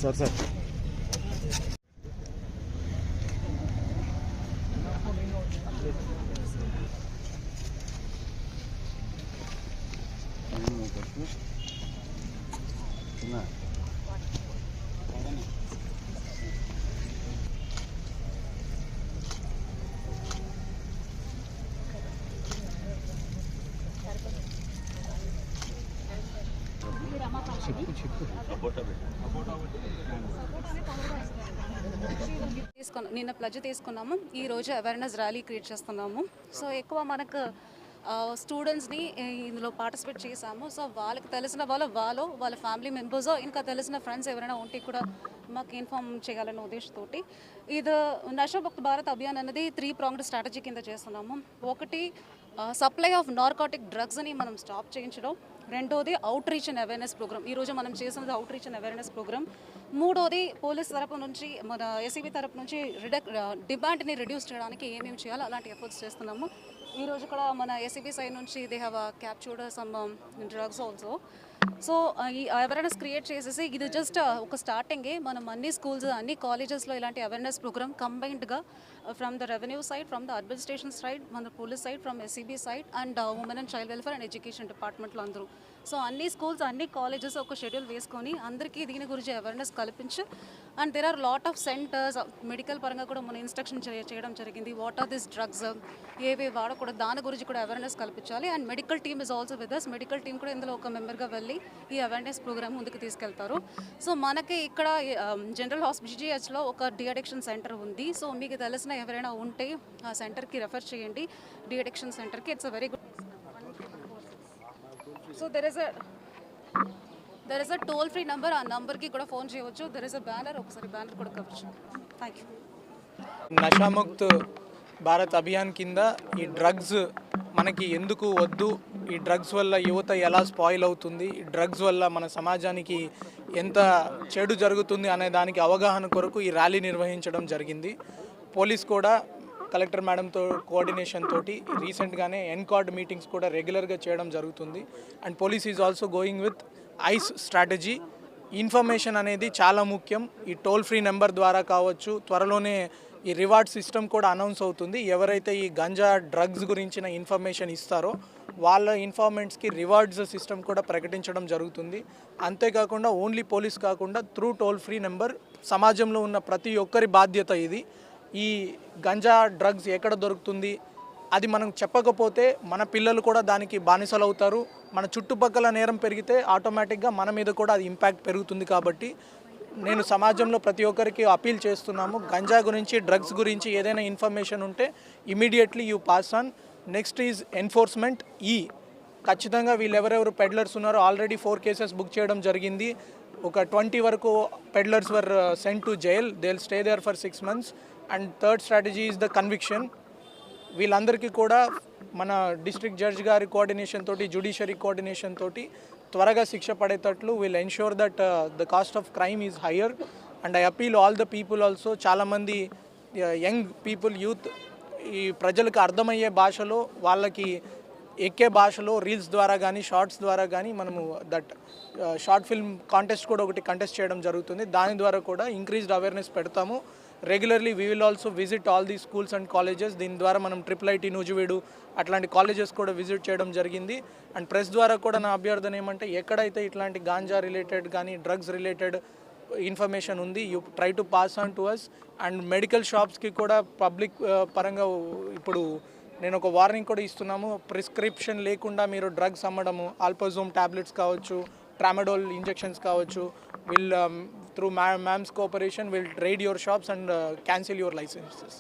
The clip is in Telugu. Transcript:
सर నిన్న ప్లజ్ తీసుకున్నాము. ఈరోజు అవేర్నెస్ ర్యాలీ క్రియేట్ చేస్తున్నాము. సో ఎక్కువ మనకు స్టూడెంట్స్ని ఇందులో పార్టిసిపేట్ చేశాము. సో వాళ్ళకి తెలిసిన వాళ్ళ ఫ్యామిలీ మెంబర్స్ ఇంకా తెలిసిన ఫ్రెండ్స్ ఎవరైనా ఉంటే కూడా మాకు ఇన్ఫార్మ్ చేయాలన్న ఉద్దేశంతో ఇది నషాముక్త భారత్ అభియాన్ అనేది 3 ప్రాంగ్డ్ స్ట్రాటజీ కింద చేస్తున్నాము. ఒకటి సప్లై ఆఫ్ నార్కోటిక్ డ్రగ్స్ని మనం స్టాప్ చేయించడం. రెండోది outreach and awareness programme. ఈరోజు మనం చేసినది outreach and awareness programme. మూడోది పోలీస్ తరపు నుంచి మన ఏసీబీ తరపు నుంచి డిమాండ్ని రిడ్యూస్ చేయడానికి ఏమేమి చేయాలో అలాంటి ఎఫర్ట్స్ చేస్తున్నాము. ఈరోజు కూడా మన ఏసీబీ సైడ్ నుంచి they have captured some drugs also. So ఈ అవేర్నెస్ క్రియేట్ చేసేసి ఇది జస్ట్ ఒక స్టార్టింగే. మనం అన్ని స్కూల్స్ అన్ని కాలేజెస్లో ఇలాంటి అవేర్నెస్ ప్రోగ్రామ్ కంబైన్డ్గా from the revenue side, from the administration side, మన police side, from SCB side and women and child welfare and education డిపార్ట్మెంట్లో అందరూ. సో అన్ని స్కూల్స్ అన్ని కాలేజెస్ ఒక షెడ్యూల్ వేసుకొని అందరికీ దీని గురించి అవేర్నెస్ కల్పించి and there are lot of centres medical పరంగా కూడా మన ఇన్స్ట్రక్షన్ చేయడం జరిగింది. వాట్ ఆర్ దిస్ డ్రగ్స్, ఏవి వాడకూడదు దాని గురించి కూడా అవేర్నెస్ కల్పించాలి. And medical team is also with us. Medical team కూడా ఇందులో ఒక మెంబర్గా వెళ్ళి ఈ అవేర్నెస్ ప్రోగ్రామ్ ముందుకు తీసుకెళ్తారు. సో మనకి ఇక్కడ జనరల్ హాస్పిటల్లో ఒక డి అడిక్షన్ సెంటర్ ఉంది. సో మీకు తెలిసిన ఎవరైనా ఉంటే ఆ సెంటర్కి రెఫర్ చేయండి, డి అడిక్షన్ సెంటర్కి. It's a very good. So there is a toll free number. ఆ నెంబర్కి కూడా ఫోన్ చేయవచ్చు. దెర్ ఇస్ అ బ్యానర్, ఒకసారి బ్యానర్ కూడా కవచ్చు. Thank you. నషాముక్త్ భారత్ అభియాన్ కింద ఈ డ్రగ్స్ మనకి ఎందుకు వద్దు, ఈ డ్రగ్స్ వల్ల యువత ఎలా స్పాయిల్ అవుతుంది, ఈ డ్రగ్స్ వల్ల మన సమాజానికి ఎంత చెడు జరుగుతుంది అనే దానికి అవగాహన కొరకు ఈ ర్యాలీ నిర్వహించడం జరిగింది. పోలీస్ కూడా కలెక్టర్ మేడంతో కోఆర్డినేషన్ తోటి రీసెంట్గానే ఎన్కార్డ్ మీటింగ్స్ కూడా రెగ్యులర్గా చేయడం జరుగుతుంది. And police is also going with ice strategy. Information అనేది చాలా ముఖ్యం. ఈ టోల్ ఫ్రీ నెంబర్ ద్వారా కావచ్చు, త్వరలోనే ఈ రివార్డ్ సిస్టమ్ కూడా అనౌన్స్ అవుతుంది. ఎవరైతే ఈ గంజా డ్రగ్స్ గురించిన ఇన్ఫర్మేషన్ ఇస్తారో వాళ్ళ ఇన్ఫార్మెంట్స్కి రివార్డ్స్ సిస్టమ్ కూడా ప్రకటించడం జరుగుతుంది. అంతేకాకుండా ఓన్లీ పోలీస్ కాకుండా త్రూ టోల్ ఫ్రీ నెంబర్ సమాజంలో ఉన్న ప్రతి ఒక్కరి బాధ్యత ఇది. ఈ గంజా డ్రగ్స్ ఎక్కడ దొరుకుతుంది అది మనం చెప్పకపోతే మన పిల్లలు కూడా దానికి బానిసలు అవుతారు. మన చుట్టుపక్కల నేరం పెరిగితే ఆటోమేటిక్గా మన మీద కూడా అది ఇంపాక్ట్ పెరుగుతుంది. కాబట్టి నేను సమాజంలో ప్రతి ఒక్కరికి అపీల్ చేస్తున్నాము, గంజా గురించి డ్రగ్స్ గురించి ఏదైనా ఇన్ఫర్మేషన్ ఉంటే immediately you pass on. Next is enforcement. ఖచ్చితంగా వీళ్ళు ఎవరెవరు పెడ్లర్స్ ఉన్నారో ఆల్రెడీ 4 కేసెస్ బుక్ చేయడం జరిగింది. ఒక 20 వరకు peddlers were sent to jail. They will stay there for 6 months. And third strategy is the conviction. వీళ్ళందరికీ కూడా మన డిస్ట్రిక్ట్ జడ్జ్ గారి కోఆర్డినేషన్ తోటి, జ్యుడిషియరీ కోఆర్డినేషన్ తోటి త్వరగా శిక్ష పడేటట్లు will ensure that the cost of crime is higher. And I appeal all the people also, చాలామంది యంగ్ పీపుల్, యూత్ ఈ ప్రజలకు అర్థమయ్యే భాషలో, వాళ్ళకి ఎక్కే భాషలో రీల్స్ ద్వారా కానీ షార్ట్స్ ద్వారా కానీ మనము దట్ షార్ట్ ఫిల్మ్ కాంటెస్ట్ కూడా ఒకటి కంటెస్ట్ చేయడం జరుగుతుంది. దాని ద్వారా కూడా ఇంక్రీజ్డ్ అవేర్నెస్ పెడతాము. Regularly we will also visit all the schools and colleges. దీని ద్వారా మనం IIIT నూజివీడు అట్లాంటి కాలేజెస్ కూడా విజిట్ చేయడం జరిగింది. అండ్ ప్రెస్ ద్వారా కూడా నా అభ్యర్థన ఏమంటే, ఎక్కడైతే ఇట్లాంటి గాంజా రిలేటెడ్ కానీ డ్రగ్స్ రిలేటెడ్ ఇన్ఫర్మేషన్ ఉంది, you try to pass on to us. And medical షాప్స్కి కూడా పబ్లిక్ పరంగా ఇప్పుడు నేను ఒక వార్నింగ్ కూడా ఇస్తున్నాము. ప్రిస్క్రిప్షన్ లేకుండా మీరు డ్రగ్స్ అమ్మడము, ఆల్పోజోమ్ టాబ్లెట్స్ కావచ్చు, ట్రామడోల్ ఇంజెక్షన్స్ కావచ్చు, will through mams cooperation will raid your shops and cancel your licences.